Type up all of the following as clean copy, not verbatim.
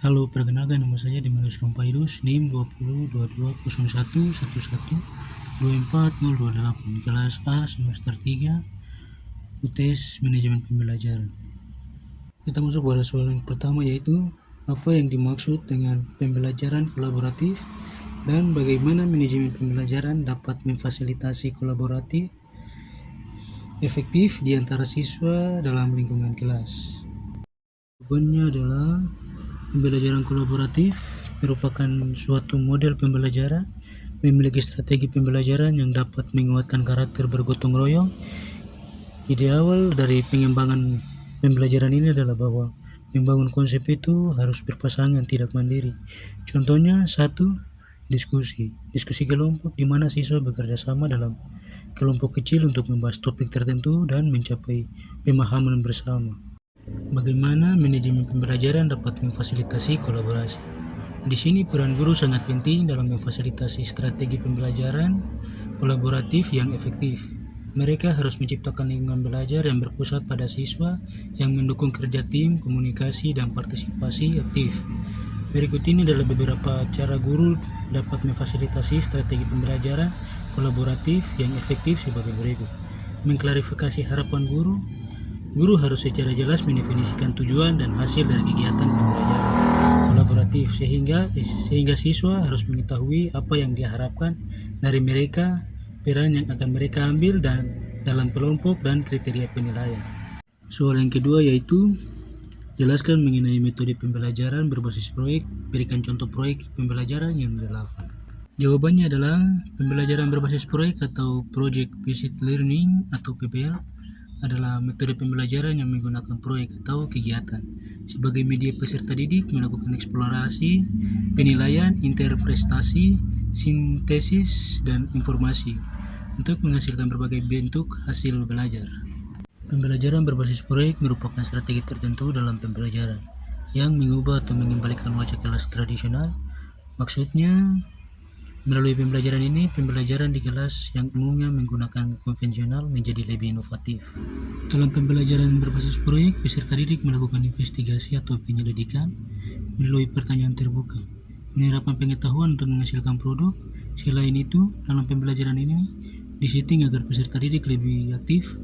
Halo, perkenalkan nama saya Dimanus Rompaidus, NIM 20220111240028, kelas A semester 3, UTS Manajemen Pembelajaran. Kita masuk pada soal yang pertama, yaitu apa yang dimaksud dengan pembelajaran kolaboratif dan bagaimana manajemen pembelajaran dapat memfasilitasi kolaboratif efektif di antara siswa dalam lingkungan kelas. Jawabannya adalah pembelajaran kolaboratif merupakan suatu model pembelajaran memiliki strategi pembelajaran yang dapat menguatkan karakter bergotong royong. Ide awal dari pengembangan pembelajaran ini adalah bahwa membangun konsep itu harus berpasangan, tidak mandiri. Contohnya, 1. Diskusi kelompok di mana siswa bekerja sama dalam kelompok kecil untuk membahas topik tertentu dan mencapai pemahaman bersama. Bagaimana manajemen pembelajaran dapat memfasilitasi kolaborasi? Di sini peran guru sangat penting dalam memfasilitasi strategi pembelajaran kolaboratif yang efektif. Mereka harus menciptakan lingkungan belajar yang berpusat pada siswa yang mendukung kerja tim, komunikasi, dan partisipasi aktif. Berikut ini adalah beberapa cara guru dapat memfasilitasi strategi pembelajaran kolaboratif yang efektif sebagai berikut. Mengklarifikasi harapan guru. Guru harus secara jelas mendefinisikan tujuan dan hasil dari kegiatan pembelajaran kolaboratif sehingga siswa harus mengetahui apa yang diharapkan dari mereka, peran yang akan mereka ambil dan dalam kelompok dan kriteria penilaian. Soal yang kedua yaitu jelaskan mengenai metode pembelajaran berbasis proyek, berikan contoh proyek pembelajaran yang relevan. Jawabannya adalah pembelajaran berbasis proyek atau Project Based Learning atau PBL adalah metode pembelajaran yang menggunakan proyek atau kegiatan sebagai media peserta didik melakukan eksplorasi, penilaian, interpretasi, sintesis, dan informasi untuk menghasilkan berbagai bentuk hasil belajar. Pembelajaran berbasis proyek merupakan strategi tertentu dalam pembelajaran yang mengubah atau mengembalikan wajah kelas tradisional. Maksudnya, melalui pembelajaran ini, pembelajaran di kelas yang umumnya menggunakan konvensional menjadi lebih inovatif. Dalam pembelajaran berbasis proyek, peserta didik melakukan investigasi atau penyelidikan melalui pertanyaan terbuka, menerapkan pengetahuan untuk menghasilkan produk. Selain itu, dalam pembelajaran ini disetting agar peserta didik lebih aktif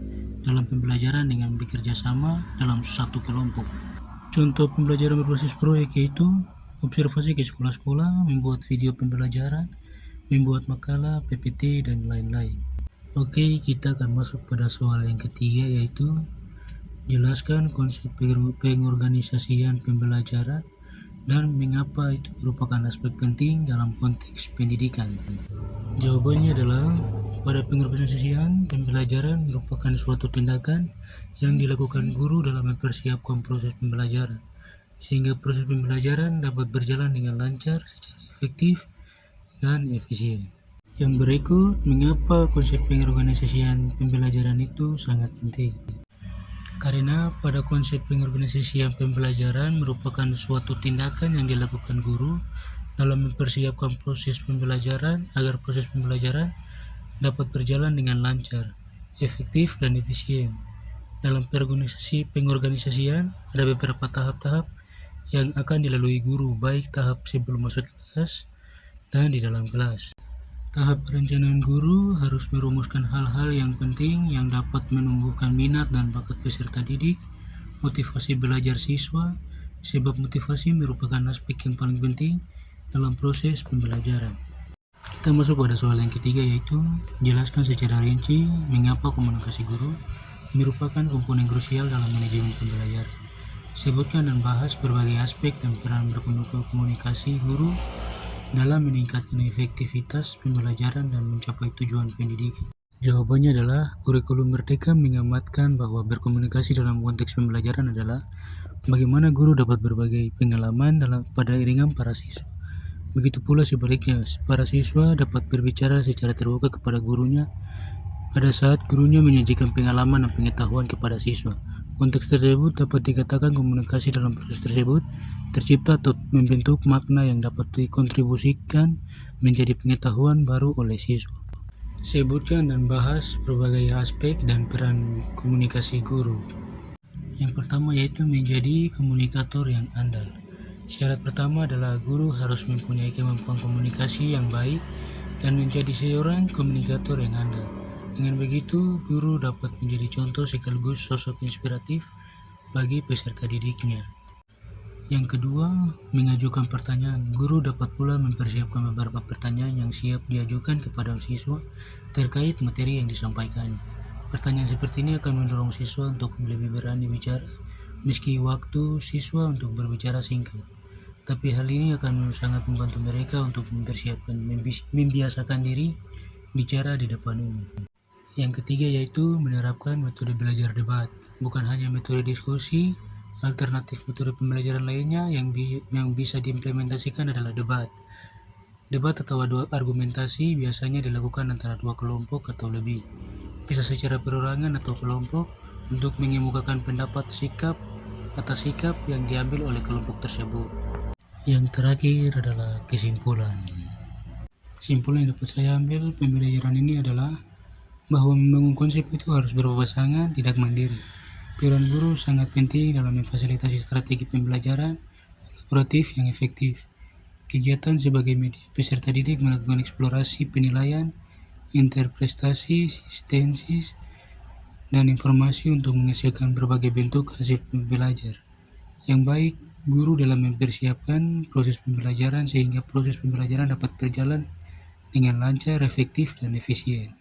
dalam pembelajaran dengan bekerja sama dalam satu kelompok. Contoh pembelajaran berbasis proyek yaitu observasi ke sekolah-sekolah, membuat video pembelajaran, membuat makalah, PPT, dan lain-lain. Oke, kita akan masuk pada soal yang ketiga yaitu jelaskan konsep pengorganisasian pembelajaran dan mengapa itu merupakan aspek penting dalam konteks pendidikan. Jawabannya adalah pada pengorganisasian pembelajaran merupakan suatu tindakan yang dilakukan guru dalam mempersiapkan proses pembelajaran sehingga proses pembelajaran dapat berjalan dengan lancar, secara efektif, dan efisien. Yang berikut, mengapa konsep pengorganisasian pembelajaran itu sangat penting? Karena pada konsep pengorganisasian pembelajaran merupakan suatu tindakan yang dilakukan guru dalam mempersiapkan proses pembelajaran agar proses pembelajaran dapat berjalan dengan lancar, efektif, dan efisien. Dalam pengorganisasian ada beberapa tahap-tahap yang akan dilalui guru, baik tahap sebelum masuk kelas dan di dalam kelas. Tahap perencanaan guru harus merumuskan hal-hal yang penting yang dapat menumbuhkan minat dan bakat peserta didik, motivasi belajar siswa, sebab motivasi merupakan aspek yang paling penting dalam proses pembelajaran. Kita masuk pada soal yang ketiga yaitu jelaskan secara rinci mengapa komunikasi guru merupakan komponen krusial dalam manajemen pembelajaran. Sebutkan dan bahas berbagai aspek dan peran berkomunikasi guru dalam meningkatkan efektivitas pembelajaran dan mencapai tujuan pendidikan. Jawabannya adalah kurikulum Merdeka mengamatkan bahwa berkomunikasi dalam konteks pembelajaran adalah bagaimana guru dapat berbagi pengalaman pada iringan para siswa. Begitu pula sebaliknya, para siswa dapat berbicara secara terbuka kepada gurunya pada saat gurunya menyajikan pengalaman dan pengetahuan kepada siswa. Konteks tersebut dapat dikatakan komunikasi dalam proses tersebut tercipta atau membentuk makna yang dapat dikontribusikan menjadi pengetahuan baru oleh siswa. Sebutkan dan bahas berbagai aspek dan peran komunikasi guru. Yang pertama yaitu menjadi komunikator yang andal. Syarat pertama adalah guru harus mempunyai kemampuan komunikasi yang baik dan menjadi seorang komunikator yang handal. Dengan begitu, guru dapat menjadi contoh sekaligus sosok inspiratif bagi peserta didiknya. Yang kedua, mengajukan pertanyaan. Guru dapat pula mempersiapkan beberapa pertanyaan yang siap diajukan kepada siswa terkait materi yang disampaikan. Pertanyaan seperti ini akan mendorong siswa untuk lebih berani bicara, meski waktu siswa untuk berbicara singkat. Tapi hal ini akan sangat membantu mereka untuk membiasakan diri bicara di depan umum. Yang ketiga yaitu menerapkan metode belajar debat. Bukan hanya metode diskusi, alternatif metode pembelajaran lainnya yang bisa diimplementasikan adalah debat. Debat atau adu argumentasi biasanya dilakukan antara dua kelompok atau lebih, bisa secara perorangan atau kelompok, untuk mengemukakan pendapat sikap yang diambil oleh kelompok tersebut. Yang terakhir adalah kesimpulan. Kesimpulan yang dapat saya ambil pembelajaran ini adalah bahwa membangun konsep itu harus berpasangan, tidak mandiri. Peran guru sangat penting dalam memfasilitasi strategi pembelajaran kolaboratif yang efektif. Kegiatan sebagai media peserta didik melakukan eksplorasi penilaian, interpretasi, sintesis, dan informasi untuk menghasilkan berbagai bentuk hasil belajar yang baik. Guru dalam mempersiapkan proses pembelajaran sehingga proses pembelajaran dapat berjalan dengan lancar, efektif, dan efisien.